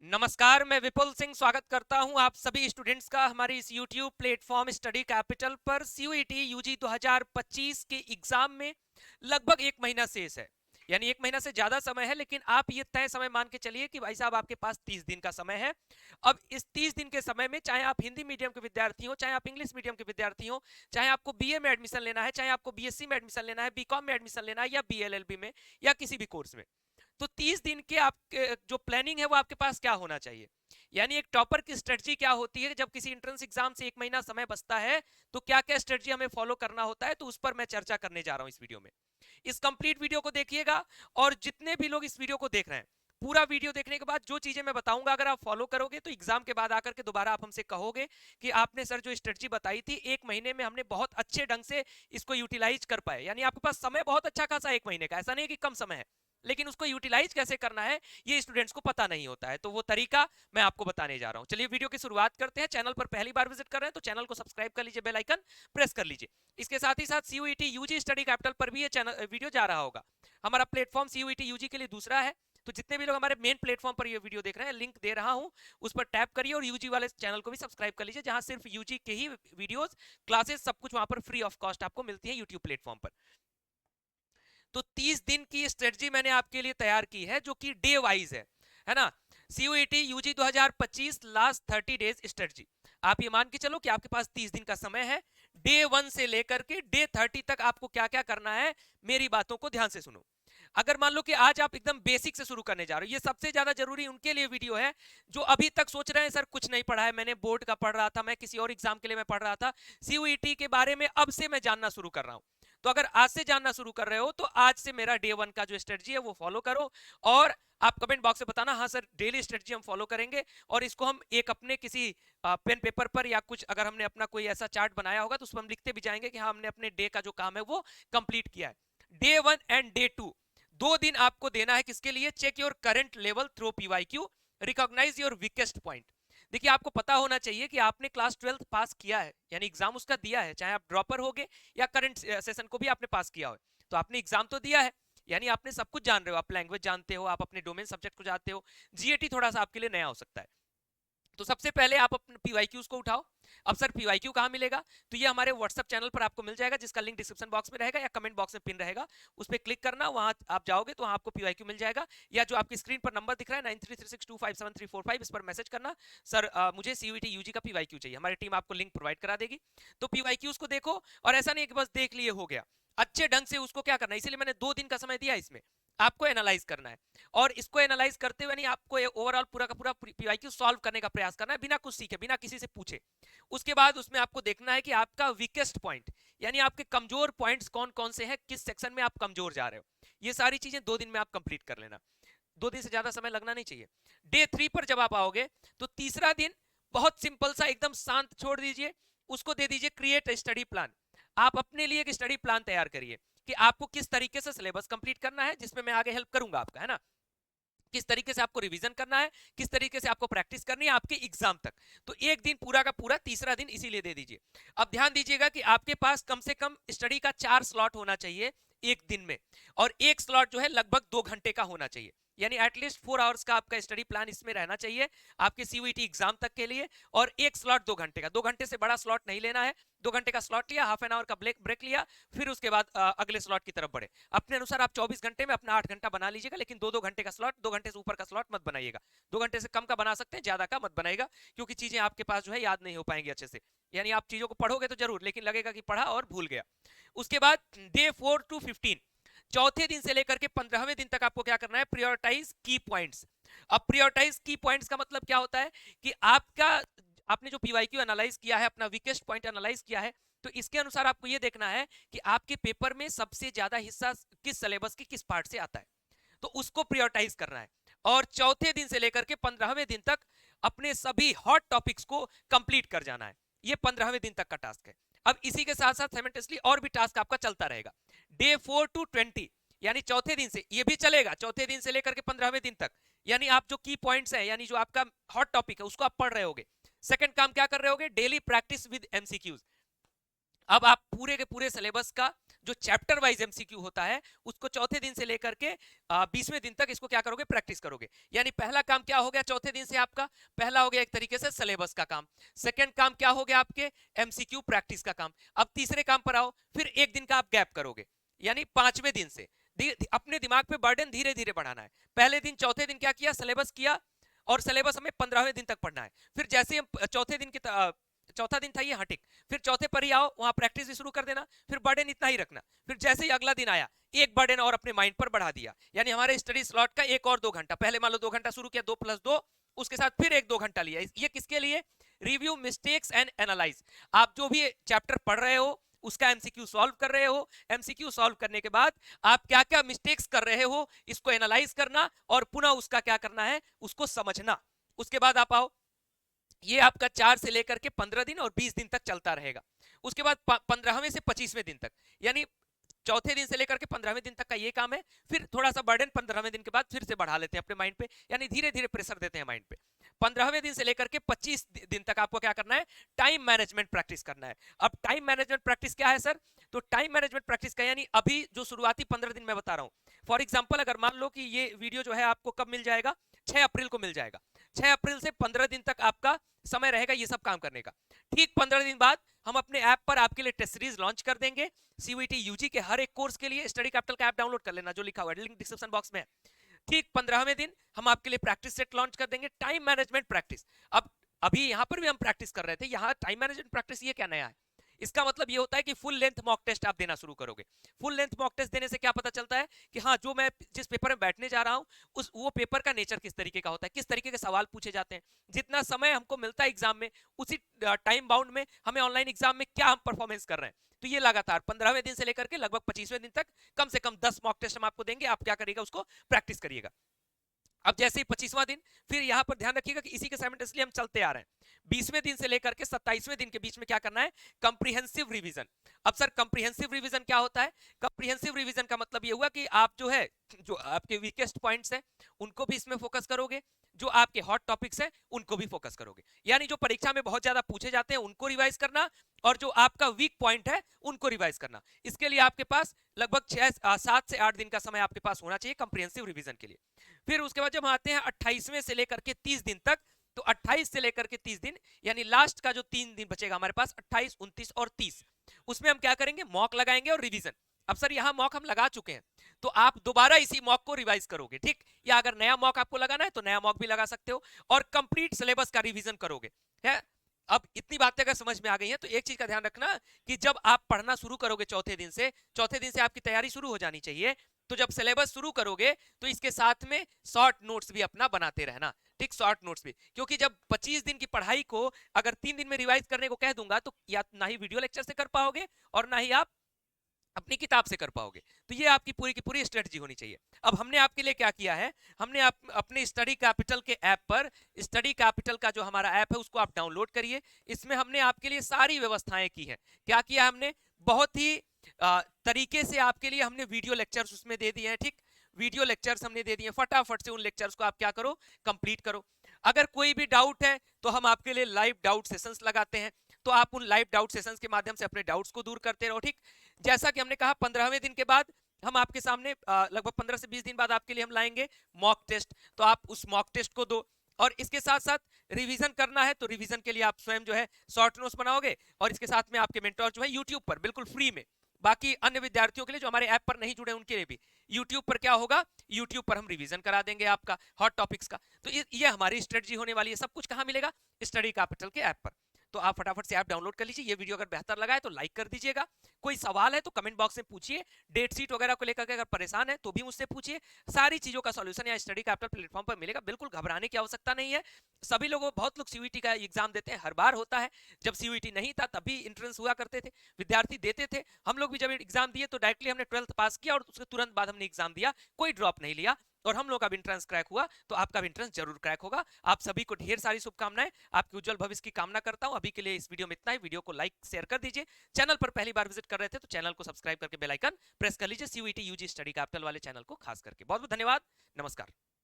नमस्कार, मैं विपुल सिंह स्वागत करता हूं आप सभी स्टूडेंट्स का हमारे इस YouTube प्लेटफॉर्म स्टडी कैपिटल पर। सीयूईटी यूजी 2025 के एग्जाम में लगभग एक महीना शेष है, यानी एक महीना से ज्यादा समय है, लेकिन आप ये तय समय मान के चलिए कि भाई साहब आपके पास 30 दिन का समय है। अब इस 30 दिन के समय में चाहे आप हिंदी मीडियम के विद्यार्थी हो, चाहे आप इंग्लिश मीडियम के विद्यार्थी हो, चाहे आपको बीए में एडमिशन लेना है, चाहे आपको बीएससी में एडमिशन लेना है, बीकॉम में एडमिशन लेना है, या बीएलएलबी में, या किसी भी कोर्स में, तो 30 दिन के आपके जो प्लानिंग है वो आपके पास क्या होना चाहिए। यानी एक टॉपर की स्ट्रेटजी क्या होती है जब किसी एंट्रेंस एग्जाम से एक महीना समय बचता है, तो क्या क्या स्ट्रेटजी हमें फॉलो करना होता है, तो उस पर मैं चर्चा करने जा रहा हूं इस वीडियो में। इस कंप्लीट वीडियो को देखिएगा, और जितने भी लोग इस वीडियो को देख रहे हैं, पूरा वीडियो देखने के बाद जो चीजें मैं बताऊंगा अगर आप फॉलो करोगे तो एग्जाम के बाद आकर के दोबारा आप हमसे कहोगे कि आपने सर जो स्ट्रेटजी बताई थी एक महीने में हमने बहुत अच्छे ढंग से इसको यूटिलाइज कर पाए। यानी आपके पास समय बहुत अच्छा खासा एक महीने का, ऐसा नहीं कि कम समय है, लेकिन उसको यूटिलाइज कैसे करना है ये स्टूडेंट्स को पता नहीं होता है, तो वो तरीका मैं आपको बताने जा रहा हूं। चलिए वीडियो की शुरुआत करते हैं। चैनल पर पहली बार विजिट कर रहे हैं तो चैनल को सब्सक्राइब कर लीजिए, बेल आइकन प्रेस कर लीजिए। इसके साथ ही साथ सीयूईटी यूजी स्टडी कैपिटल पर भी ये चैनल वीडियो जा रहा होगा। हमारा प्लेटफॉर्म सीयूईटी यूजी के लिए दूसरा है, तो जितने भी लोग हमारे मेन प्लेटफॉर्म पर ये वीडियो देख रहे हैं, लिंक दे रहा हूं, उस पर टैप करिए और यूजी वाले चैनल को भी सब्सक्राइब कर लीजिए, जहां सिर्फ यूजी के ही वीडियोस, क्लासेस, सब कुछ वहां पर फ्री ऑफ कॉस्ट आपको मिलती है यूट्यूब प्लेटफॉर्म पर। तो 30 दिन की स्ट्रेटजी मैंने आपके लिए तैयार की है, जो कि डे वाइज है ना। CUET UG 2025 last 30 days strategy. आप ये मान के चलो कि आपके पास 30 दिन का समय है। डे 1 से लेकर के डे 30 तक आपको क्या क्या करना है, मेरी बातों को ध्यान से सुनो। अगर मान लो कि आज आप एकदम बेसिक से शुरू करने जा रहे हो, ये सबसे ज्यादा जरूरी उनके लिए वीडियो है जो अभी तक सोच रहे हैं सर कुछ नहीं पढ़ा है, मैंने बोर्ड का पढ़ रहा था, मैं किसी और एग्जाम के लिए मैं पढ़ रहा था, सीयूईटी के बारे में अब से मैं जानना शुरू कर रहा हूं। तो अगर आज से जानना शुरू कर रहे हो तो आज से मेरा डे 1 का जो स्ट्रेटजी है वो फॉलो करो, और आप कमेंट बॉक्स में बताना हाँ सर डेली स्ट्रेटजी हम फॉलो करेंगे, और इसको हम एक अपने किसी पेन पेपर पर या कुछ, अगर हमने अपना कोई ऐसा चार्ट बनाया होगा तो उस पर हम लिखते भी जाएंगे कि हाँ हमने अपने डे का जो काम है वो कंप्लीट किया है। डे 1 एंड डे 2, 2 दिन आपको देना है किसके लिए, check your current level through PYQ, recognize your weakest point. देखिए आपको पता होना चाहिए कि आपने क्लास 12 पास किया है, यानी एग्जाम उसका दिया है, चाहे आप ड्रॉपर हो गए या करंट सेशन को भी आपने पास किया हो, तो आपने एग्जाम तो दिया है, यानी आपने सब कुछ जान रहे हो, आप लैंग्वेज जानते हो, आप अपने डोमेन सब्जेक्ट को जानते हो। जीएटी थोड़ा सा आपके लिए नया हो सकता है। तो सबसे पहले आप अपने पीवाईक्यूज को उठाओ। अब सर पीवाईक्यू कहाँ मिलेगा, तो ये हमारे व्हाट्सएप चैनल पर आपको मिल जाएगा, जिसका लिंक डिस्क्रिप्शन बॉक्स में रहेगा या कमेंट बॉक्स में पिन रहेगा, उस पर क्लिक करना, वहां आप जाओगे तो वहां आपको पीवाईक्यू मिल जाएगा, या जो आपकी स्क्रीन पर नंबर दिख रहा है 9336257345, इस पर मैसेज करना सर मुझे सीयूईटी यूजी का पीवाईक्यू चाहिए, हमारी टीम आपको लिंक प्रोवाइड करा देगी। तो पीवाईक्यूज को देखो, और ऐसा नहीं कि बस देख लिए हो गया, अच्छे ढंग से उसको क्या करना है, इसीलिए मैंने 2 दिन का समय दिया इसमें, आपको एनालाइज करना है, और इसको एनालाइज करते हुए नहीं, आपको ओवरऑल पूरा का पूरा पीवाईक्यू सॉल्व करने का प्रयास करना है, बिना कुछ सीखे, बिना किसी से पूछे। उसके बाद उसमें आपको देखना है कि आपका वीकेस्ट पॉइंट, यानी आपके कमजोर पॉइंट्स कौन कौन से हैं, किस सेक्शन में आप कमजोर जा रहे हो, ये सारी चीजें 2 दिन में आप कंप्लीट कर लेना। 2 दिन से ज्यादा समय लगना नहीं चाहिए। डे 3 पर जब आप आओगे तो तीसरा दिन बहुत सिंपल सा, एकदम शांत छोड़ दीजिए, उसको दे दीजिए क्रिएट स्टडी प्लान। आप अपने लिए एक स्टडी प्लान तैयार करिए कि आपको किस तरीके से सिलेबस कंप्लीट करना है, जिसमें मैं आगे हेल्प करूंगा आपका, है ना। किस तरीके से आपको रिवीजन करना है, किस तरीके से आपको प्रैक्टिस करनी है आपके एग्जाम तक। तो एक दिन पूरा का पूरा, तीसरा दिन इसीलिए दे दीजिए। अब ध्यान दीजिएगा कि आपके पास कम से कम स्टडी का 4 स्लॉट होना चाहिए एक दिन में, और एक स्लॉट जो है लगभग 2 घंटे का होना चाहिए, यानी एटलीस्ट 4 आवर्स का आपका स्टडी प्लान इसमें रहना चाहिए आपके सीयूईटी एग्जाम तक के लिए। और एक स्लॉट 2 घंटे का, 2 घंटे से बड़ा स्लॉट नहीं लेना है। 2 घंटे का स्लॉट लिया, हाफ एन आवर का ब्रेक लिया, फिर उसके बाद अगले स्लॉट की तरफ बढ़े। अपने अनुसार आप 24 घंटे में अपना 8 घंटा बना लीजिएगा, लेकिन 2-2 घंटे का स्लॉट, 2 घंटे से ऊपर का स्लॉट मत बनाइएगा। 2 घंटे से कम का बना सकते हैं, ज्यादा का मत बनाइएगा, क्योंकि चीजें आपके पास जो है याद नहीं हो पाएंगी अच्छे से। यानी आप चीजों को पढ़ोगे तो जरूर, लेकिन लगेगा कि पढ़ा और भूल गया। उसके बाद डे 4 to 15, चौथे दिन से लेकर के 15वें दिन तक आपको क्या करना है, प्रियोरिटाइज की पॉइंट्स। अब प्रियोरिटाइज की पॉइंट्स का मतलब क्या होता है कि आपने जो पीवाईक्यू एनालाइज किया है, अपना वीकेस्ट पॉइंट एनालाइज किया है, तो इसके अनुसार आपको यह देखना है कि आपके पेपर में सबसे ज्यादा हिस्सा किस सिलेबस की किस पार्ट से आता है, तो उसको प्रियोरिटाइज करना है। और चौथे दिन से लेकर के 15वें दिन तक अपने सभी हॉट टॉपिक्स को कंप्लीट कर जाना है। ये 15वें दिन तक का टास्क है। अब इसी के साथ साथ साइमल्टेनियसली और भी टास्क आपका चलता रहेगा। डे 4 to 20, यानी चौथे दिन से ये भी चलेगा, चौथे दिन से लेकर के 15वें दिन तक, यानी आप जो की पॉइंट्स है, यानी जो आपका हॉट टॉपिक है, उसको आप पढ़ रहे होगे। सेकंड काम क्या कर रहे होगे, डेली प्रैक्टिस विद एमसीक्यूज। अब आप पूरे के पूरे सिलेबस का जो चैप्टर वाइज एमसीक्यू होता है उसको चौथे दिन से लेकर के 20वें दिन तक इसको क्या करोगे, प्रैक्टिस करोगे। यानी पहला काम क्या हो गया चौथे दिन से आपका, पहला हो गया एक तरीके से सिलेबस का काम। सेकंड काम क्या हो गया आपके, एमसीक्यू प्रैक्टिस का काम। अब तीसरे काम पर आओ, फिर एक दिन का आप गैप करोगे, यानी 5वें दिन से अपने दिमाग पे बर्डन धीरे धीरे बढ़ाना है। पहले दिन चौथे दिन क्या किया, सिलेबस किया, और सिलेबस हमें 15वें दिन तक पढ़ना है। फिर जैसे हम चौथे दिन की चौथा दिन था ये, हाँ ठीक, फिर चौथे पर ही आओ, वहां प्रैक्टिस भी शुरू कर देना, फिर बर्डन इतना ही रखना। फिर जैसे ही अगला दिन आया, एक बर्डन और अपने माइंड पर बढ़ा दिया, यानी हमारे स्टडी स्लॉट का एक और 2 घंटा, पहले मान लो 2 घंटा शुरू किया, 2 + 2, उसके साथ फिर एक 2 घंटा लिया। ये किसके लिए, रिव्यू मिस्टेक्स एंड एनालाइज। आप जो भी चैप्टर पढ़ रहे हो उसका एमसीक्यू सॉल्व कर रहे हो, एमसीक्यू सॉल्व करने के बाद आप क्या क्या मिस्टेक्स कर रहे हो इसको एनालाइज करना, और पुनः उसका क्या करना है, उसको समझना। उसके बाद आप आओ, ये आपका 4 से लेकर के 15 दिन और 20 दिन तक चलता रहेगा। उसके बाद 15वें से 25वें दिन तक, यानी चौथे दिन से लेकर के 15वें दिन तक का ये काम है। फिर थोड़ा सा बर्डन 15वें दिन के बाद फिर से बढ़ा लेते हैं अपने माइंड पे, यानी धीरे धीरे प्रेशर देते हैं माइंड पे। 15वें दिन से लेकर के 25 दिन तक आपको क्या करना है, टाइम मैनेजमेंट प्रैक्टिस करना है। अब टाइम मैनेजमेंट प्रैक्टिस क्या है सर, तो टाइम मैनेजमेंट प्रैक्टिस का यानी अभी जो शुरुआती 15 दिन मैं बता रहा हूं, फॉर एग्जाम्पल अगर मान लो कि ये वीडियो जो है आपको कब मिल जाएगा, 6 अप्रैल को मिल जाएगा। 6 अप्रैल से 15 दिन तक आपका समय रहेगा ये सब काम करने का। ठीक 15 दिन बाद हम अपने ऐप पर आपके लिए टेस्ट सीरीज लॉन्च कर देंगे। सीयूईटी यूजी के हर एक कोर्स के लिए स्टडी कैपिटल का ऐप डाउनलोड कर लेना, जो लिखा हुआ है लिंक डिस्क्रिप्शन बॉक्स में है। ठीक 15वें दिन हम आपके लिए प्रैक्टिस सेट लॉन्च कर देंगे, टाइम मैनेजमेंट प्रैक्टिस। अब अभी यहां पर भी हम प्रैक्टिस कर रहे थे, यहां टाइम मैनेजमेंट प्रैक्टिस ये क्या नया है, इसका मतलब ये होता है कि फुल लेंथ मॉक टेस्ट आप देना शुरू करोगे। फुल लेंथ मॉक टेस्ट देने से क्या पता चलता है कि हाँ, जो मैं जिस पेपर में बैठने जा रहा हूँ उस वो पेपर का नेचर किस तरीके का होता है, किस तरीके के सवाल पूछे जाते हैं। जितना समय हमको मिलता है एग्जाम में, उसी टाइम बाउंड में हमें ऑनलाइन एग्जाम में क्या हम परफॉर्मेंस कर रहे हैं। तो ये लगातार 15वें दिन से लेकर के लगभग 25वें दिन तक कम से कम 10 मॉक टेस्ट हम आपको देंगे। आप क्या करिएगा, उसको प्रैक्टिस करिएगा। अब जैसे ही 25वां दिन, फिर यहां पर ध्यान रखिएगा कि इसी के साइमल्टेनियसली हम चलते आ रहे हैं। 20वें दिन से लेकर के 27वें दिन के बीच में क्या करना है, कंप्रीहेंसिव रिवीजन। अब सर कंप्रीहेंसिव रिवीजन क्या होता है, कंप्रीहेंसिव रिवीजन का मतलब ये हुआ कि आप जो है, जो आपके वीकेस्ट पॉइंट्स हैं उनको भी इसमें फोकस करोगे, जो आपके हॉट टॉपिक्स हैं उनको भी फोकस करोगे। यानी जो परीक्षा में बहुत ज्यादा पूछे जाते हैं उनको रिवाइज करना, और जो आपका वीक पॉइंट है उनको रिवाइज करना। इसके लिए आपके पास लगभग 7 से 8 दिन का समय आपके पास होना चाहिए कंप्रीहेंसिव रिवीजन के लिए। फिर उसके बाद जब आते हैं 28वें से लेकर के 30 दिन तक, तो 28 से लेकर के 30 दिन, यानी लास्ट का जो 3 दिन बचेगा हमारे पास, 28, 29 और 30, उसमें हम क्या करेंगे, मॉक लगाएंगे और रिवीजन। अब सर यहाँ मॉक हम लगा चुके हैं, तो आप दोबारा इसी मॉक को रिवाइज करोगे, ठीक, या अगर नया मॉक आपको लगाना है तो नया मॉक भी लगा सकते हो, और कंप्लीट सिलेबस का रिवीजन करोगे, है। अब इतनी बातें अगर समझ में आ गई हैं तो एक चीज का ध्यान रखना कि जब आप पढ़ना शुरू करोगे चौथे दिन से आपकी तैयारी शुरू हो जानी चाहिए। तो जब सिलेबस शुरू करोगे तो इसके साथ में शॉर्ट नोट्स भी अपना बनाते रहना, ठीक, शॉर्ट नोट्स भी, क्योंकि जब 25 दिन की पढ़ाई को अगर 3 दिन में रिवाइज करने को कह दूंगा तो या ना ही वीडियो लेक्चर से कर पाओगे और ना ही आप अपनी किताब से कर पाओगे। तो ये आपकी पूरी की पूरी स्ट्रेटजी होनी चाहिए। अब हमने आपके लिए क्या किया है, हमने अपने स्टडी कैपिटल के ऐप पर, स्टडी कैपिटल का जो हमारा ऐप है उसको आप डाउनलोड करिए। इसमें हमने आपके लिए सारी व्यवस्थाएं की है। क्या किया हमने, बहुत ही तरीके से आपके लिए हमने वीडियो लेक्चर्स उसमें दे दिए हैं, ठीक, वीडियो लेक्चर्स हमने दे दिए। फटाफट से उन लेक्चर्स को आप क्या करो, कंप्लीट करो। अगर कोई भी डाउट है तो हम आपके लिए लाइव डाउट सेशंस लगाते हैं, तो आप उन लाइव डाउट सेशंस के माध्यम से अपने डाउट्स को दूर करते रहो, ठीक। जैसा कि हमने कहा 15वें दिन के बाद हम आपके सामने लगभग 15 से 20 दिन बाद आपके लिए हम लाएंगे मॉक टेस्ट, तो आप उस मॉक टेस्ट को दो। और इसके साथ साथ रिवीजन करना है तो रिवीजन के लिए आप स्वयं जो है शॉर्ट नोट्स बनाओगे, और इसके साथ में आपके मेंटोर जो है यूट्यूब पर बिल्कुल फ्री में, बाकी अन्य विद्यार्थियों के लिए जो हमारे ऐप पर नहीं जुड़े उनके लिए भी यूट्यूब पर क्या होगा, यूट्यूब पर हम रिवीजन करा देंगे आपका हॉट टॉपिक्स का। तो ये हमारी स्ट्रेटजी होने वाली है। सब कुछ कहां मिलेगा, स्टडी कैपिटल के ऐप पर। तो आप फटाफट से ऐप डाउनलोड कर लीजिए। ये वीडियो अगर बेहतर लगा है तो लाइक कर दीजिएगा। कोई सवाल है तो कमेंट बॉक्स में पूछिए। डेट शीट वगैरह को लेकर के अगर परेशान है तो भी मुझसे पूछिए। सारी चीजों का सॉल्यूशन यहाँ स्टडी कैपिटल प्लेटफॉर्म पर मिलेगा। बिल्कुल घबराने की आवश्यकता नहीं है। सभी लोगों, बहुत लोग सीयूईटी का एग्जाम देते हैं, हर बार होता है। जब सीयूईटी नहीं था तब भी एंट्रेंस हुआ करते थे, विद्यार्थी देते थे। हम लोग भी जब एग्जाम दिए तो डायरेक्टली हमने 12th पास किया और उसके तुरंत बाद हमने एग्जाम दिया, कोई ड्रॉप नहीं लिया, और हम लोग का भी इंट्रेंस क्रैक हुआ। तो आपका भी इंट्रेंस जरूर क्रैक होगा। आप सभी को ढेर सारी शुभकामनाएं, आपके उज्जवल भविष्य की कामना करता हूं। अभी के लिए इस वीडियो में इतना ही। वीडियो को लाइक शेयर कर दीजिए। चैनल पर पहली बार विजिट कर रहे थे तो चैनल को सब्सक्राइब करके बेल आइकन प्रेस कर लीजिए, सीयूईटी यूजी स्टडी कैपिटल वाले चैनल को खास करके। बहुत बहुत धन्यवाद, नमस्कार।